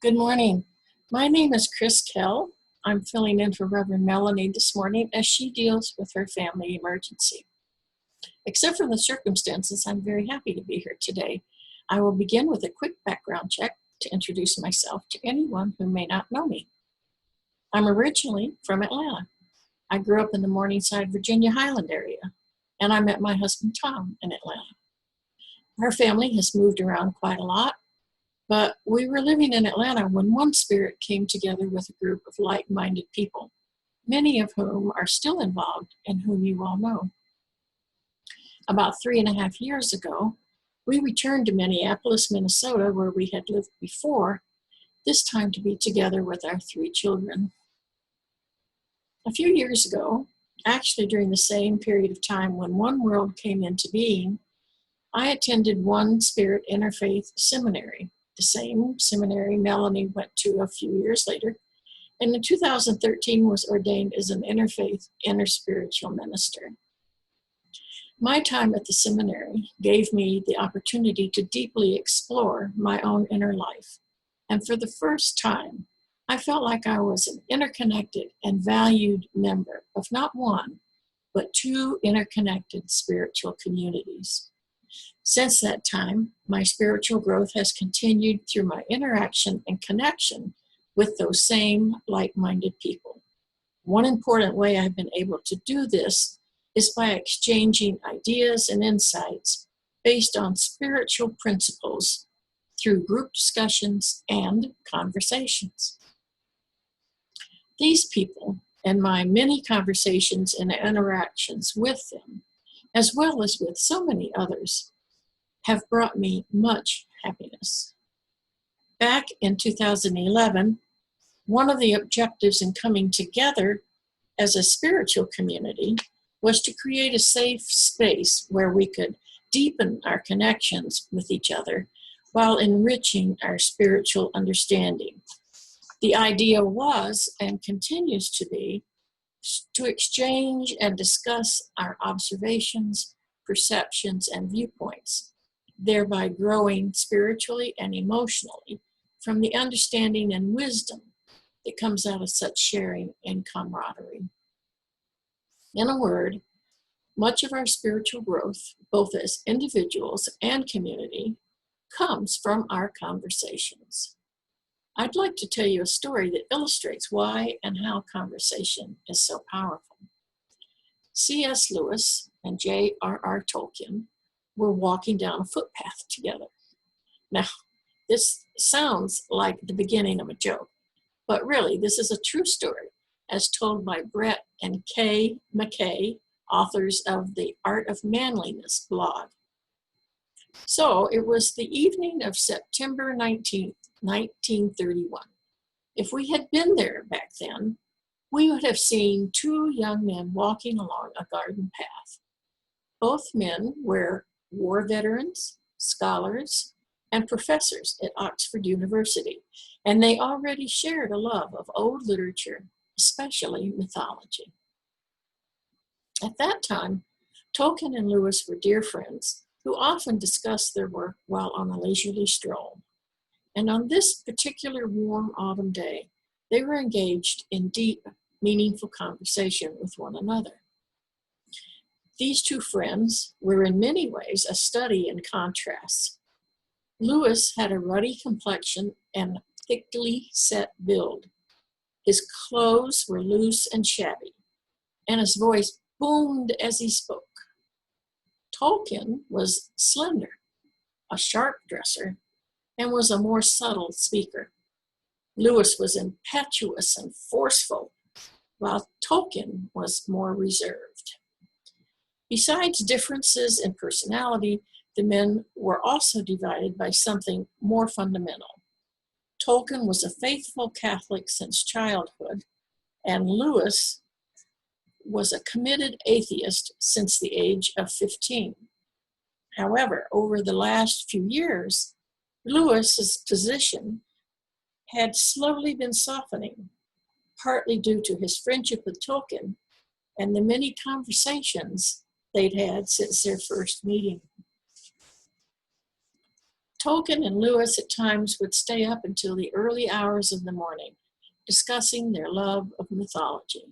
Good morning. My name is Kell. I'm filling in for Reverend Melanie this morning as she deals with her family emergency. Except for the circumstances, I'm very happy to be here today. I will begin with a quick background check to introduce myself to anyone who may not know me. I'm originally from Atlanta. I grew up in the Morningside, Virginia Highland area, and I met my husband Tom in Atlanta. Our family has moved around quite a lot, but we were living in Atlanta when one spirit came together with a group of like-minded people, many of whom are still involved and whom you all know. About 3.5 years ago, we returned to Minneapolis, Minnesota, where we had lived before, this time to be together with our 3 children. A few years ago, actually during the same period of time when One World came into being, I attended One Spirit Interfaith Seminary, the same seminary Melanie went to a few years later, and in 2013 was ordained as an interfaith, interspiritual minister. My time at the seminary gave me the opportunity to deeply explore my own inner life, and for the first time, I felt like I was an interconnected and valued member of not one, but 2 interconnected spiritual communities. Since that time, my spiritual growth has continued through my interaction and connection with those same like-minded people. One important way I've been able to do this is by exchanging ideas and insights based on spiritual principles through group discussions and conversations. These people and my many conversations and interactions with them, as well as with so many others, have brought me much happiness. Back in 2011, one of the objectives in coming together as a spiritual community was to create a safe space where we could deepen our connections with each other while enriching our spiritual understanding. The idea was, and continues to be, to exchange and discuss our observations, perceptions, and viewpoints, thereby growing spiritually and emotionally from the understanding and wisdom that comes out of such sharing and camaraderie. In a word, much of our spiritual growth, both as individuals and community, comes from our conversations. I'd like to tell you a story that illustrates why and how conversation is so powerful. C.S. Lewis and J.R.R. Tolkien were walking down a footpath together. Now, this sounds like the beginning of a joke, but really this is a true story as told by Brett and Kay McKay, authors of the Art of Manliness blog. So it was the evening of September 19th, 1931. If we had been there back then, we would have seen 2 young men walking along a garden path. Both men were war veterans, scholars, and professors at Oxford University, and they already shared a love of old literature, especially mythology. At that time, Tolkien and Lewis were dear friends who often discussed their work while on a leisurely stroll. And on this particular warm autumn day, they were engaged in deep, meaningful conversation with one another. These 2 friends were in many ways a study in contrasts. Lewis had a ruddy complexion and thickly set build. His clothes were loose and shabby, and his voice boomed as he spoke. Tolkien was slender, a sharp dresser, and was a more subtle speaker. Lewis was impetuous and forceful, while Tolkien was more reserved. Besides differences in personality, the men were also divided by something more fundamental. Tolkien was a faithful Catholic since childhood, and Lewis was a committed atheist since the age of 15. However, over the last few years, Lewis's position had slowly been softening, partly due to his friendship with Tolkien and the many conversations they'd had since their first meeting. Tolkien and Lewis at times would stay up until the early hours of the morning, discussing their love of mythology.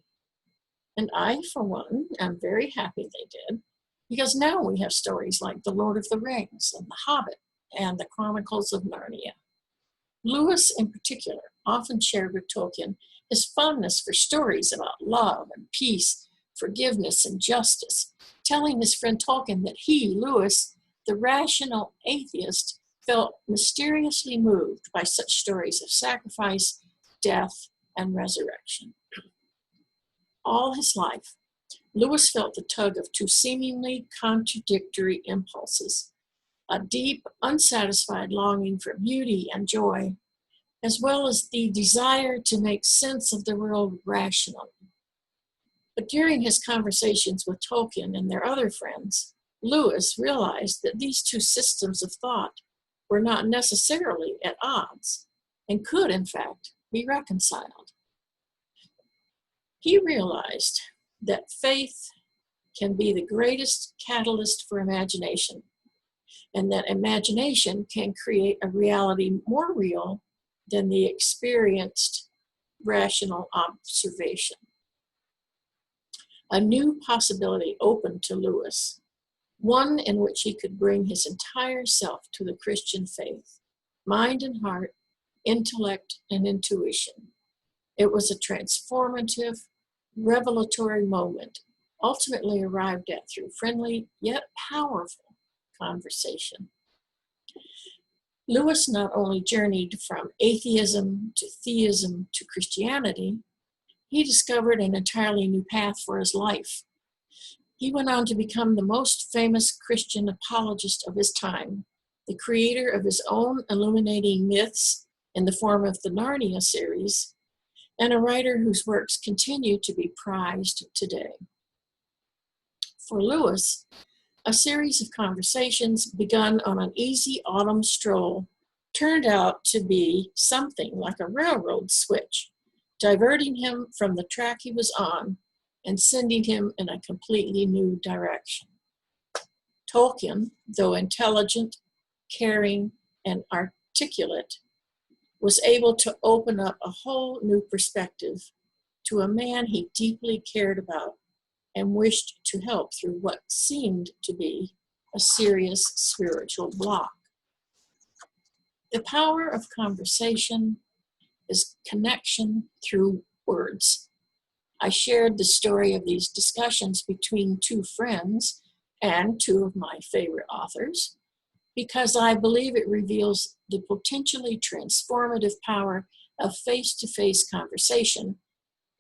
And I, for one, am very happy they did, because now we have stories like The Lord of the Rings and The Hobbit and The Chronicles of Narnia. Lewis, in particular, often shared with Tolkien his fondness for stories about love and peace, forgiveness and justice, telling his friend Tolkien that he, Lewis, the rational atheist, felt mysteriously moved by such stories of sacrifice, death, and resurrection. All his life, Lewis felt the tug of two seemingly contradictory impulses: a deep, unsatisfied longing for beauty and joy, as well as the desire to make sense of the world rationally. But during his conversations with Tolkien and their other friends, Lewis realized that these two systems of thought were not necessarily at odds and could, in fact, be reconciled. He realized that faith can be the greatest catalyst for imagination, and that imagination can create a reality more real than the experienced rational observation. A new possibility opened to Lewis, one in which he could bring his entire self to the Christian faith, mind and heart, intellect and intuition. It was a transformative, revelatory moment, ultimately arrived at through friendly yet powerful conversation. Lewis not only journeyed from atheism to theism to Christianity, he discovered an entirely new path for his life. He went on to become the most famous Christian apologist of his time, the creator of his own illuminating myths in the form of the Narnia series, and a writer whose works continue to be prized today. For Lewis, a series of conversations begun on an easy autumn stroll turned out to be something like a railroad switch, diverting him from the track he was on and sending him in a completely new direction. Tolkien, though intelligent, caring, and articulate, was able to open up a whole new perspective to a man he deeply cared about and wished to help through what seemed to be a serious spiritual block. The power of conversation is connection through words. I shared the story of these discussions between two friends and two of my favorite authors because I believe it reveals the potentially transformative power of face-to-face conversation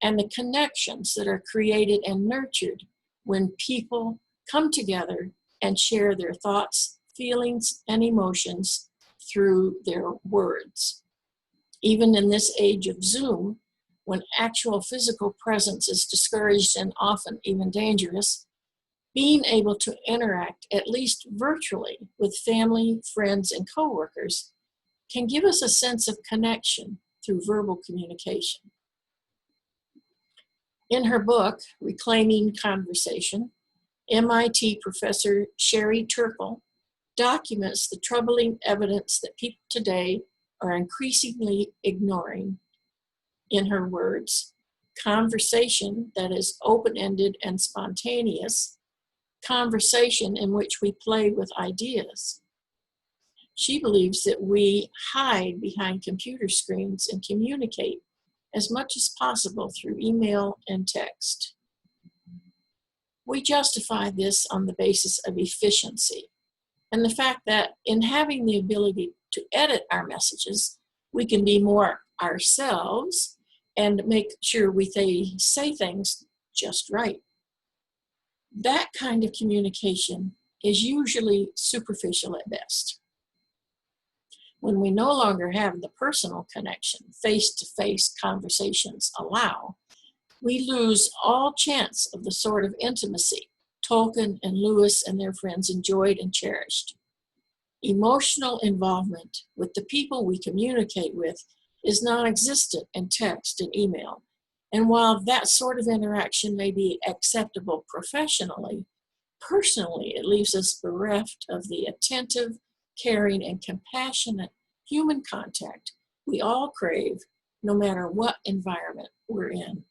and the connections that are created and nurtured when people come together and share their thoughts, feelings, and emotions through their words. Even in this age of Zoom, when actual physical presence is discouraged and often even dangerous, being able to interact, at least virtually, with family, friends, and coworkers can give us a sense of connection through verbal communication. In her book, Reclaiming Conversation, MIT professor Sherry Turkle documents the troubling evidence that people today are increasingly ignoring. In her words, conversation that is open-ended and spontaneous, conversation in which we play with ideas. She believes that we hide behind computer screens and communicate as much as possible through email and text. We justify this on the basis of efficiency and the fact that in having the ability to edit our messages, we can be more ourselves and make sure we say things just right. That kind of communication is usually superficial at best. When we no longer have the personal connection face-to-face conversations allow, we lose all chance of the sort of intimacy Tolkien and Lewis and their friends enjoyed and cherished. Emotional involvement with the people we communicate with is non-existent in text and email. And while that sort of interaction may be acceptable professionally, personally it leaves us bereft of the attentive, caring, and compassionate human contact we all crave, no matter what environment we're in.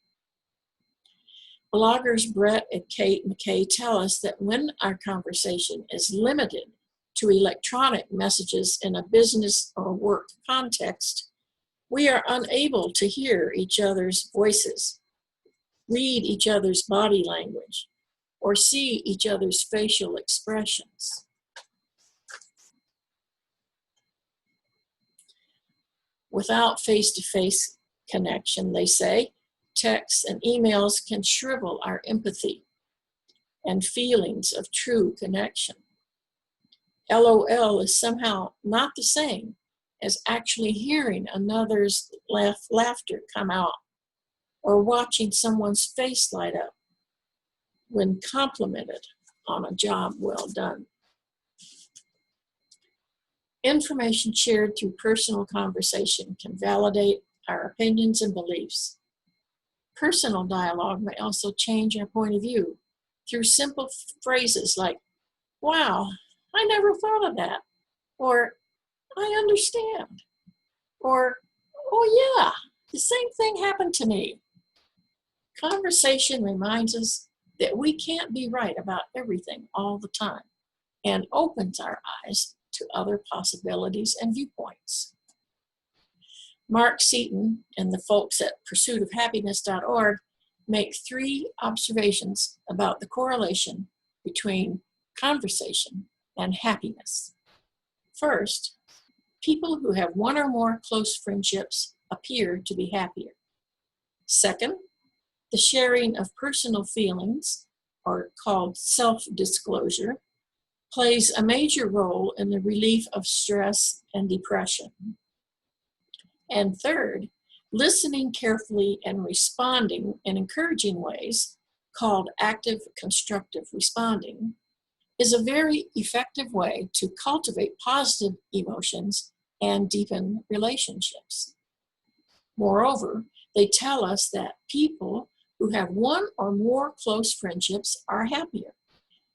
Bloggers Brett and Kate McKay tell us that when our conversation is limited to electronic messages in a business or work context, we are unable to hear each other's voices, read each other's body language, or see each other's facial expressions. Without face-to-face connection, they say, texts and emails can shrivel our empathy and feelings of true connection. LOL is somehow not the same as actually hearing another's laughter come out or watching someone's face light up when complimented on a job well done. Information shared through personal conversation can validate our opinions and beliefs. Personal dialogue may also change our point of view through simple phrases like, wow, I never thought of that, or I understand, or oh yeah, the same thing happened to me. Conversation reminds us that we can't be right about everything all the time and opens our eyes to other possibilities and viewpoints. Mark Seaton and the folks at pursuitofhappiness.org make 3 observations about the correlation between conversation and happiness. First, people who have 1 or more close friendships appear to be happier. Second, the sharing of personal feelings, or called self-disclosure, plays a major role in the relief of stress and depression. And third, listening carefully and responding in encouraging ways, called active constructive responding, is a very effective way to cultivate positive emotions and deepen relationships. Moreover, they tell us that people who have 1 or more close friendships are happier.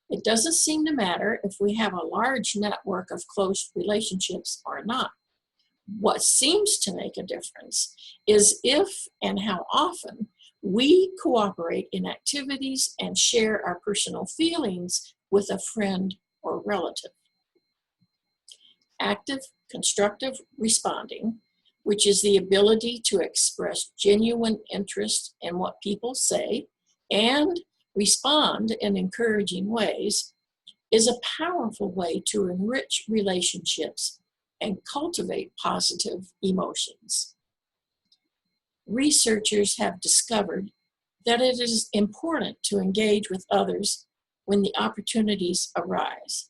It doesn't seem to matter if we have a large network of close relationships or not. What seems to make a difference is if and how often we cooperate in activities and share our personal feelings with a friend or relative. Active, constructive responding, which is the ability to express genuine interest in what people say and respond in encouraging ways, is a powerful way to enrich relationships and cultivate positive emotions. Researchers have discovered that it is important to engage with others when the opportunities arise.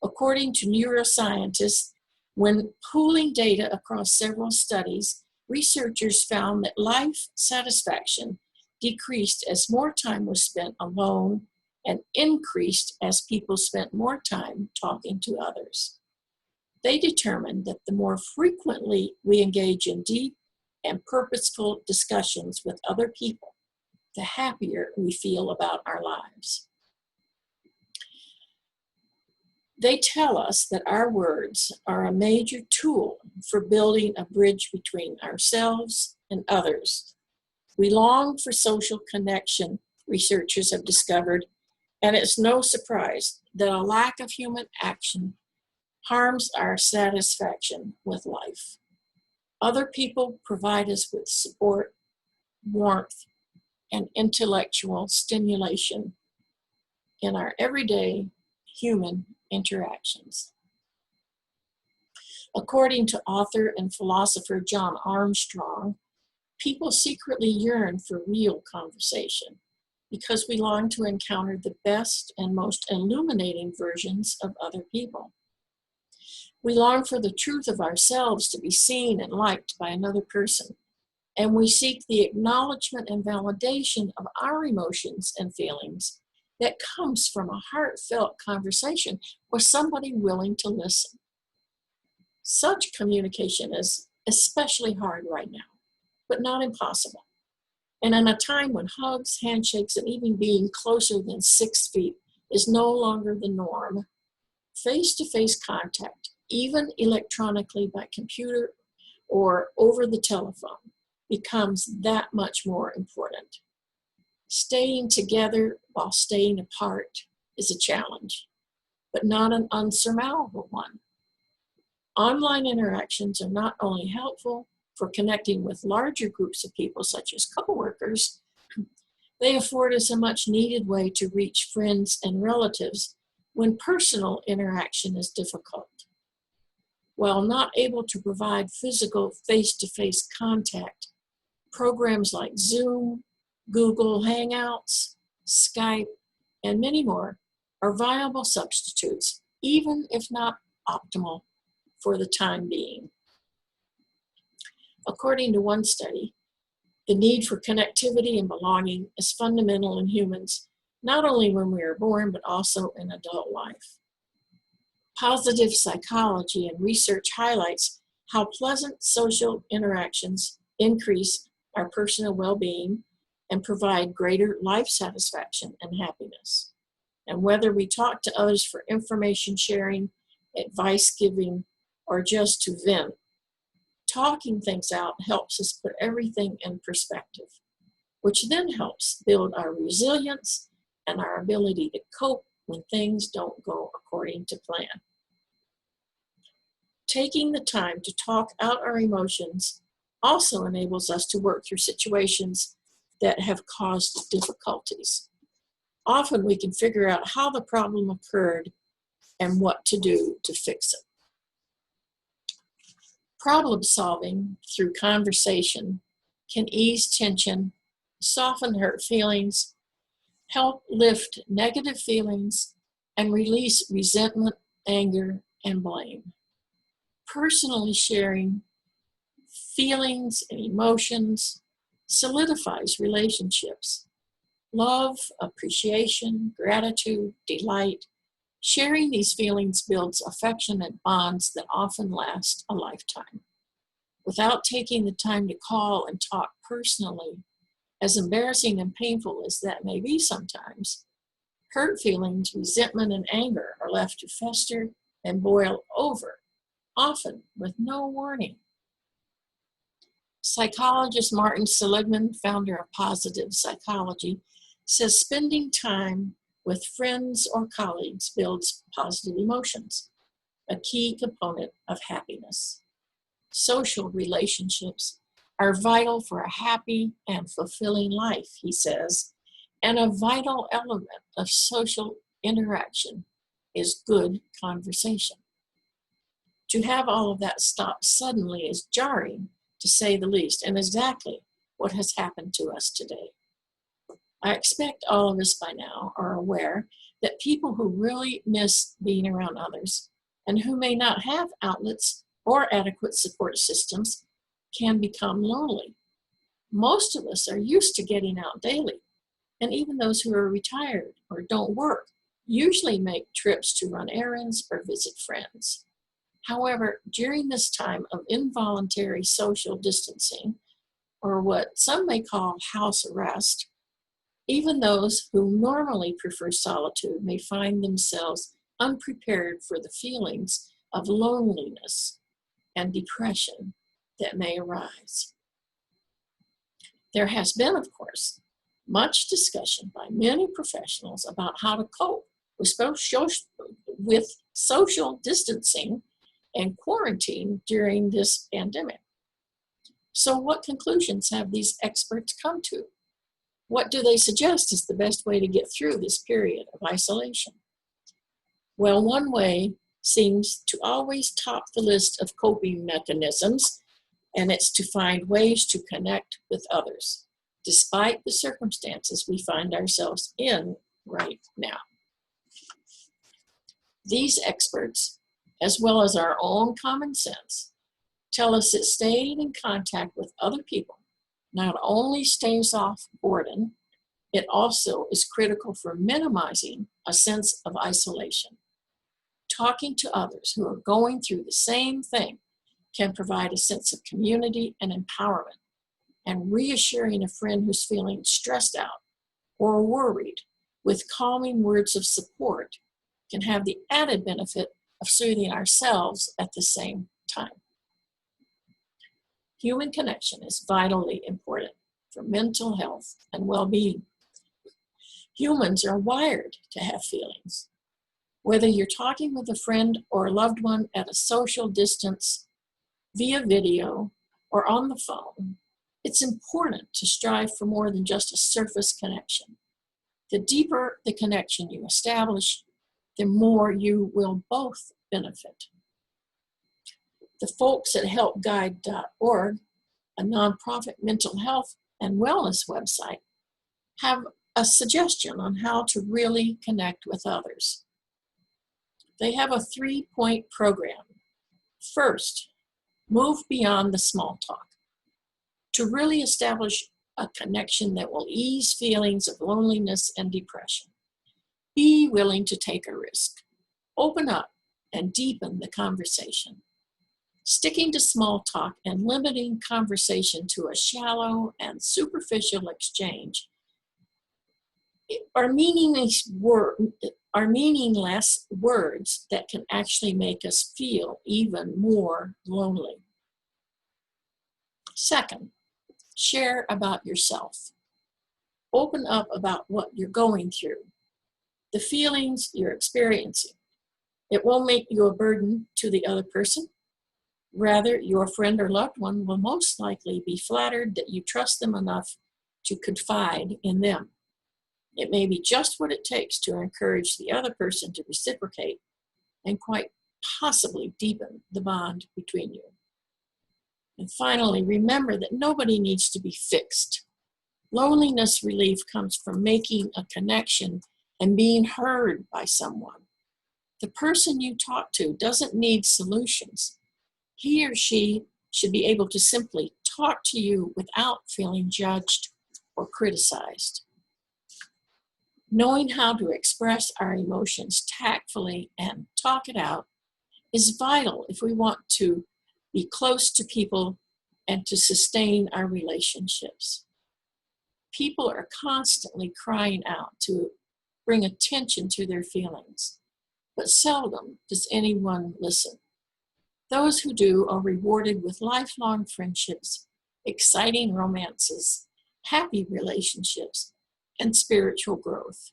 According to neuroscientists, when pooling data across several studies, researchers found that life satisfaction decreased as more time was spent alone and increased as people spent more time talking to others. They determined that the more frequently we engage in deep and purposeful discussions with other people, the happier we feel about our lives. They tell us that our words are a major tool for building a bridge between ourselves and others. We long for social connection, researchers have discovered, and it's no surprise that a lack of human action harms our satisfaction with life. Other people provide us with support, warmth, and intellectual stimulation in our everyday human interactions. According to author and philosopher John Armstrong, people secretly yearn for real conversation because we long to encounter the best and most illuminating versions of other people. We long for the truth of ourselves to be seen and liked by another person, and we seek the acknowledgement and validation of our emotions and feelings that comes from a heartfelt conversation with somebody willing to listen. Such communication is especially hard right now, but not impossible. And in a time when hugs, handshakes, and even being closer than 6 feet is no longer the norm, face-to-face contact, even electronically by computer or over the telephone, becomes that much more important. Staying together while staying apart is a challenge, but not an unsurmountable one. Online interactions are not only helpful for connecting with larger groups of people, such as coworkers, they afford us a much needed way to reach friends and relatives when personal interaction is difficult. While not able to provide physical face-to-face contact, programs like Zoom, Google Hangouts, Skype, and many more are viable substitutes, even if not optimal for the time being. According to one study, the need for connectivity and belonging is fundamental in humans, not only when we are born, but also in adult life. Positive psychology and research highlights how pleasant social interactions increase our personal well-being and provide greater life satisfaction and happiness. And whether we talk to others for information sharing, advice giving, or just to vent, talking things out helps us put everything in perspective, which then helps build our resilience and our ability to cope when things don't go according to plan. Taking the time to talk out our emotions also enables us to work through situations that have caused difficulties. Often we can figure out how the problem occurred and what to do to fix it. Problem solving through conversation can ease tension, soften hurt feelings, help lift negative feelings, and release resentment, anger, and blame. Personally sharing feelings and emotions solidifies relationships. Love, appreciation, gratitude, delight. Sharing these feelings builds affectionate bonds that often last a lifetime. Without taking the time to call and talk personally, as embarrassing and painful as that may be sometimes, hurt feelings, resentment, and anger are left to fester and boil over, often with no warning. Psychologist Martin Seligman, founder of positive psychology, says spending time with friends or colleagues builds positive emotions, a key component of happiness. Social relationships are vital for a happy and fulfilling life, he says, and a vital element of social interaction is good conversation. To have all of that stop suddenly is jarring, to say the least, and exactly what has happened to us today. I expect all of us by now are aware that people who really miss being around others and who may not have outlets or adequate support systems can become lonely. Most of us are used to getting out daily, and even those who are retired or don't work usually make trips to run errands or visit friends. However, during this time of involuntary social distancing, or what some may call house arrest, even those who normally prefer solitude may find themselves unprepared for the feelings of loneliness and depression that may arise. There has been, of course, much discussion by many professionals about how to cope with social distancing and quarantine during this pandemic. So what conclusions have these experts come to? What do they suggest is the best way to get through this period of isolation? Well, one way seems to always top the list of coping mechanisms, and it's to find ways to connect with others, despite the circumstances we find ourselves in right now. These experts, as well as our own common sense, tell us that staying in contact with other people not only staves off boredom, it also is critical for minimizing a sense of isolation. Talking to others who are going through the same thing can provide a sense of community and empowerment, and reassuring a friend who's feeling stressed out or worried with calming words of support can have the added benefit of soothing ourselves at the same time. Human connection is vitally important for mental health and well-being. Humans are wired to have feelings. Whether you're talking with a friend or a loved one at a social distance, via video, or on the phone, it's important to strive for more than just a surface connection. The deeper the connection you establish, the more you will both benefit. The folks at helpguide.org, a nonprofit mental health and wellness website, have a suggestion on how to really connect with others. They have a 3-point program. First, move beyond the small talk. To really establish a connection that will ease feelings of loneliness and depression, be willing to take a risk. Open up and deepen the conversation. Sticking to small talk and limiting conversation to a shallow and superficial exchange are meaningless words that can actually make us feel even more lonely. Second, share about yourself. Open up about what you're going through, the feelings you're experiencing. It won't make you a burden to the other person. Rather, your friend or loved one will most likely be flattered that you trust them enough to confide in them. It may be just what it takes to encourage the other person to reciprocate and quite possibly deepen the bond between you. And finally, remember that nobody needs to be fixed. Loneliness relief comes from making a connection and being heard by someone. The person you talk to doesn't need solutions. He or she should be able to simply talk to you without feeling judged or criticized. Knowing how to express our emotions tactfully and talk it out is vital if we want to be close to people and to sustain our relationships. People are constantly crying out to bring attention to their feelings, but seldom does anyone listen. Those who do are rewarded with lifelong friendships, exciting romances, happy relationships, and spiritual growth.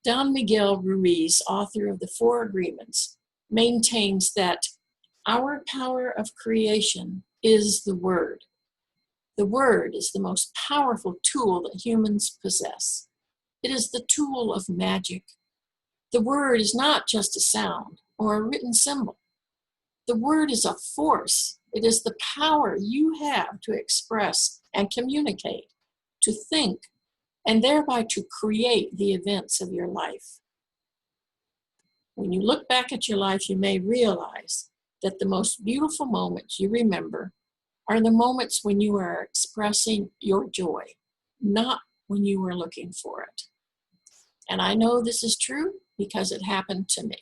Don Miguel Ruiz, author of The Four Agreements, maintains that our power of creation is the Word. The Word is the most powerful tool that humans possess. It is the tool of magic. The Word is not just a sound or a written symbol. The Word is a force. It is the power you have to express and communicate, to think, and thereby to create the events of your life. When you look back at your life, you may realize that the most beautiful moments you remember are the moments when you are expressing your joy, not when you were looking for it. And I know this is true because it happened to me.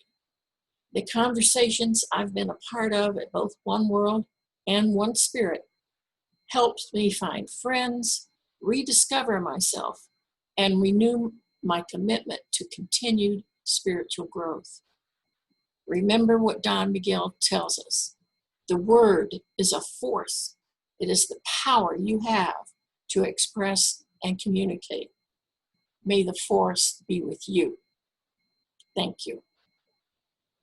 The conversations I've been a part of at both One World and One Spirit helped me find friends, rediscover myself, and renew my commitment to continued spiritual growth. Remember what Don Miguel tells us. The Word is a force. It is the power you have to express and communicate. May the force be with you. Thank you.